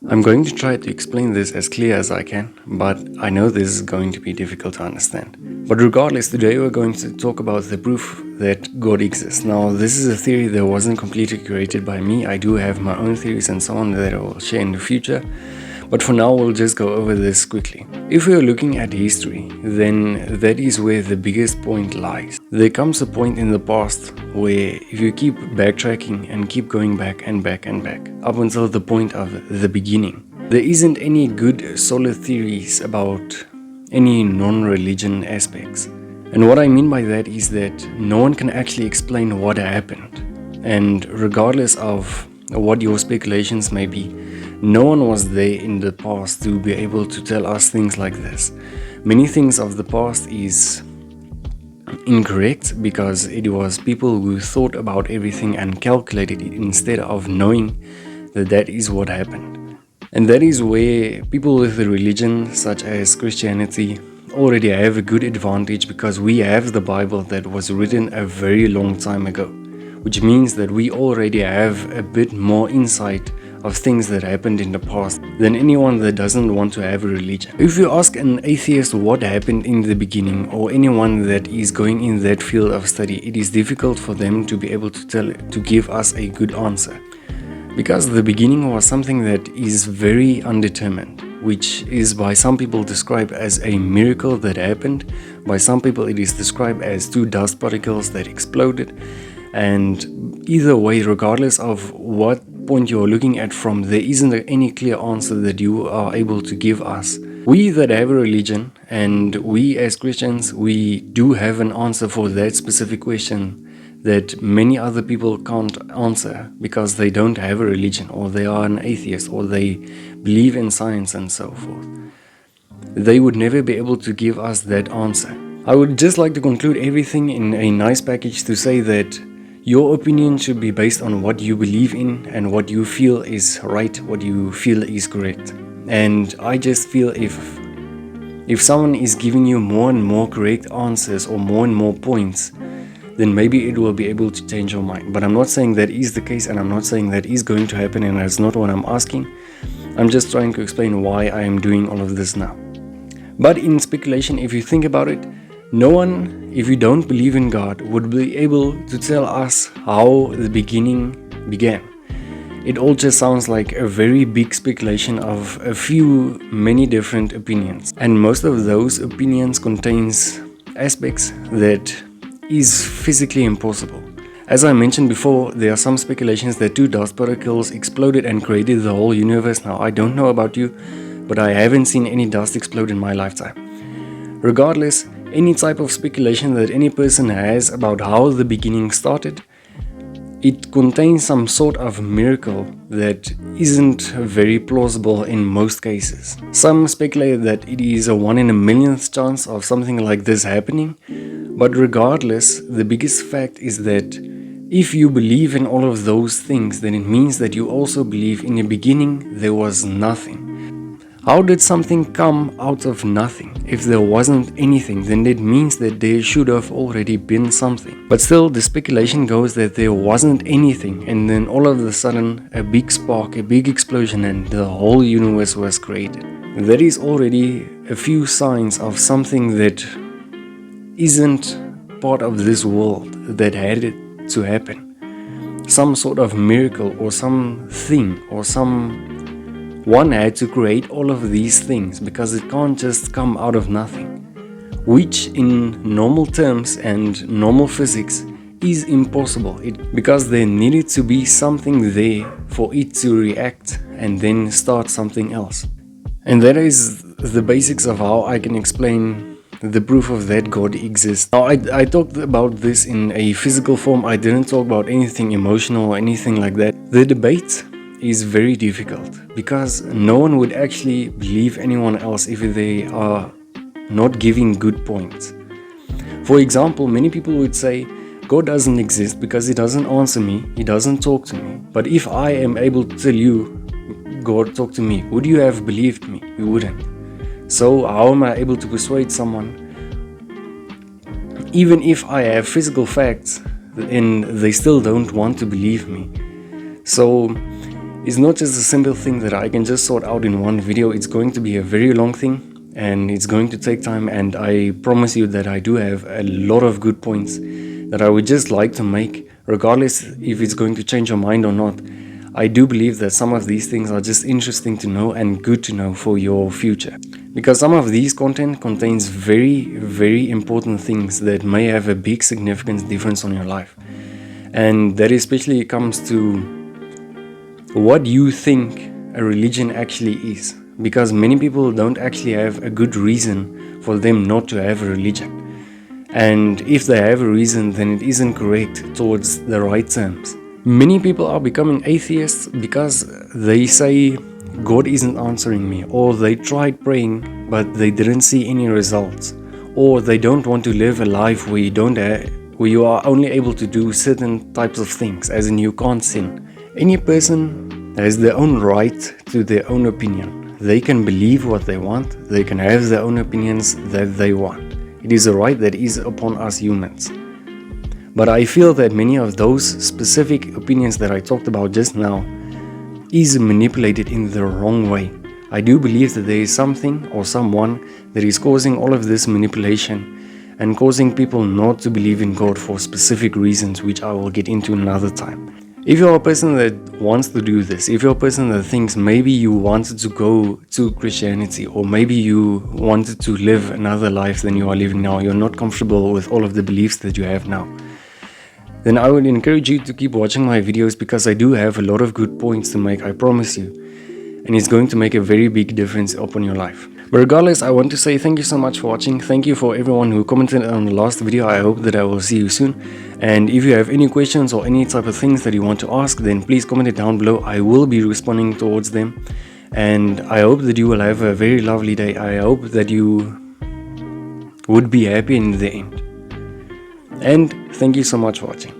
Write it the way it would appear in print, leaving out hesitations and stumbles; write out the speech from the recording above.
I'm going to try to explain this as clear as I can, but I know this is going to be difficult to understand. But regardless, today we're going to talk about the proof that God exists. Now, this is a theory that wasn't completely created by me. I do have my own theories and so on that I will share in the future. But for now, we'll just go over this quickly. If we are looking at history, then that is where the biggest point lies. There comes a point in the past where if you keep backtracking and keep going back and back and back, up until the point of the beginning, there isn't any good solid theories about any non-religion aspects. And what I mean by that is that no one can actually explain what happened. And regardless of what your speculations may be, no one was there in the past to be able to tell us things like this. Many things of the past is incorrect because it was people who thought about everything and calculated it instead of knowing that that is what happened. And that is where people with a religion such as Christianity already have a good advantage, because we have the Bible that was written a very long time ago, which means that we already have a bit more insight of things that happened in the past than anyone that doesn't want to have a religion. If you ask an atheist what happened in the beginning, or anyone that is going in that field of study, it is difficult for them to be able to give us a good answer. Because the beginning was something that is very undetermined, which is by some people described as a miracle that happened. By some people it is described as two dust particles that exploded. And either way, regardless of what point you're looking at from, there isn't any clear answer that you are able to give us. We that have a religion, and we as Christians, we do have an answer for that specific question that many other people can't answer because they don't have a religion, or they are an atheist, or they believe in science and so forth. They would never be able to give us that answer. I would just like to conclude everything in a nice package to say that your opinion should be based on what you believe in and what you feel is right, what you feel is correct. And I just feel if someone is giving you more and more correct answers or more and more points, then maybe it will be able to change your mind. But I'm not saying that is the case, and I'm not saying that is going to happen, and that's not what I'm asking. I'm just trying to explain why I am doing all of this now. But in speculation, if you think about it, no one, if you don't believe in God, would be able to tell us how the beginning began. It all just sounds like a very big speculation of many different opinions. And most of those opinions contains aspects that is physically impossible. As I mentioned before, there are some speculations that two dust particles exploded and created the whole universe. Now, I don't know about you, but I haven't seen any dust explode in my lifetime. Regardless, any type of speculation that any person has about how the beginning started, it contains some sort of miracle that isn't very plausible in most cases. Some speculate that it is a 1 in a millionth chance of something like this happening, but regardless, the biggest fact is that if you believe in all of those things, then it means that you also believe in the beginning there was nothing. How did something come out of nothing? If there wasn't anything, then it means that there should have already been something. But still, the speculation goes that there wasn't anything, and then all of a sudden, a big spark, a big explosion, and the whole universe was created. That is already a few signs of something that isn't part of this world that had it to happen. Some sort of miracle or something or one had to create all of these things, because it can't just come out of nothing, which in normal terms and normal physics is impossible, because there needed to be something there for it to react and then start something else. And that is the basics of how I can explain the proof of that God exists. Now, I talked about this in a physical form. I didn't talk about anything emotional or anything like that. The debate is very difficult because no one would actually believe anyone else if they are not giving good points. For example, many people would say God doesn't exist because he doesn't answer me, he doesn't talk to me. But if I am able to tell you God talked to me, would you have believed me? You wouldn't. So how am I able to persuade someone? Even if I have physical facts, and they still don't want to believe me. So is not just a simple thing that I can just sort out in one video. It's going to be a very long thing, and it's going to take time, and I promise you that I do have a lot of good points that I would just like to make, regardless if it's going to change your mind or not. I do believe that some of these things are just interesting to know and good to know for your future, because some of these content contains very important things that may have a big significant difference on your life, and that especially comes to what you think a religion actually is, because many people don't actually have a good reason for them not to have a religion, and if they have a reason, then it isn't correct towards the right terms. Many people are becoming atheists because they say God isn't answering me, or they tried praying but they didn't see any results, or they don't want to live a life where you are only able to do certain types of things, as in you can't sin. Any person has their own right to their own opinion. They can believe what they want, they can have their own opinions that they want. It is a right that is upon us humans. But I feel that many of those specific opinions that I talked about just now is manipulated in the wrong way. I do believe that there is something or someone that is causing all of this manipulation and causing people not to believe in God for specific reasons, which I will get into another time. If you're a person that wants to do this, if you're a person that thinks maybe you wanted to go to Christianity, or maybe you wanted to live another life than you are living now, you're not comfortable with all of the beliefs that you have now, then I would encourage you to keep watching my videos, because I do have a lot of good points to make, I promise you. And it's going to make a very big difference upon your life. But regardless, I want to say thank you so much for watching. Thank you for everyone who commented on the last video. I hope that I will see you soon. And if you have any questions or any type of things that you want to ask, then please comment it down below. I will be responding towards them. And I hope that you will have a very lovely day. I hope that you would be happy in the end. And thank you so much for watching.